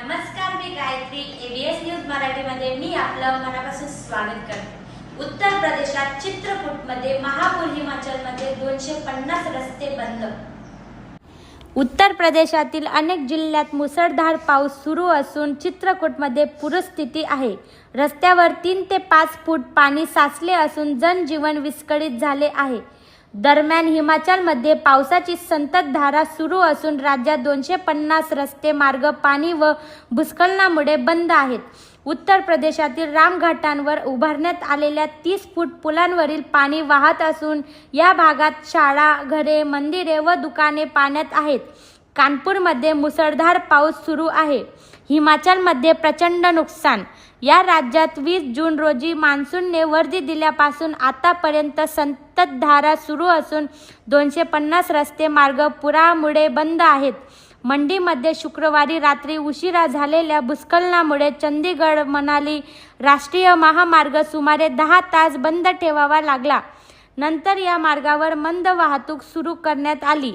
नमस्कार, मी Gayatri. ABS news मराठीमध्ये मी आपलं मनापासून स्वागत करते. उत्तर प्रदेशात चित्रकूटमध्ये महापूर, हिमाचलमध्ये 250 रस्ते बंद. उत्तर प्रदेशातील अनेक जिल्ह्यात मुसळधार पाऊस सुरू असून चित्रकूटमध्ये पूरस्थिती आहे. रस्त्यावर 3 ते 5 फूट पाणी साचले असून जनजीवन विस्कळीत झाले आहे. दरम्यान हिमाचलमध्ये पावसाची संततधार सुरू असून राज्यात 250 रस्ते मार्ग पाणी व भूस्खलनामुळे बंद आहेत. उत्तर प्रदेशातील रामघाटांवर उभारण्यात आलेल्या 30 फूट पुलांवरील पाणी वाहत असून या भागात शाळा, घरे, मंदिरे व दुकाने पाण्यात आहेत. कानपूरमध्ये मुसळधार पाऊस सुरू आहे. हिमाचलमध्ये प्रचंड नुकसान. या राज्यात 20 जून रोजी मान्सूनने वर्दी दिल्यापासून आतापर्यंत संततधार सुरू असून 250 रस्ते मार्ग पुरामुळे बंद आहेत. मंडीमध्ये शुक्रवारी रात्री उशिरा झालेल्या भूस्खलनामुळे चंदीगड मनाली राष्ट्रीय महामार्ग सुमारे 10 तास बंद ठेवावा लागला. नंतर या मार्गावर मंद वाहतूक सुरू करण्यात आली.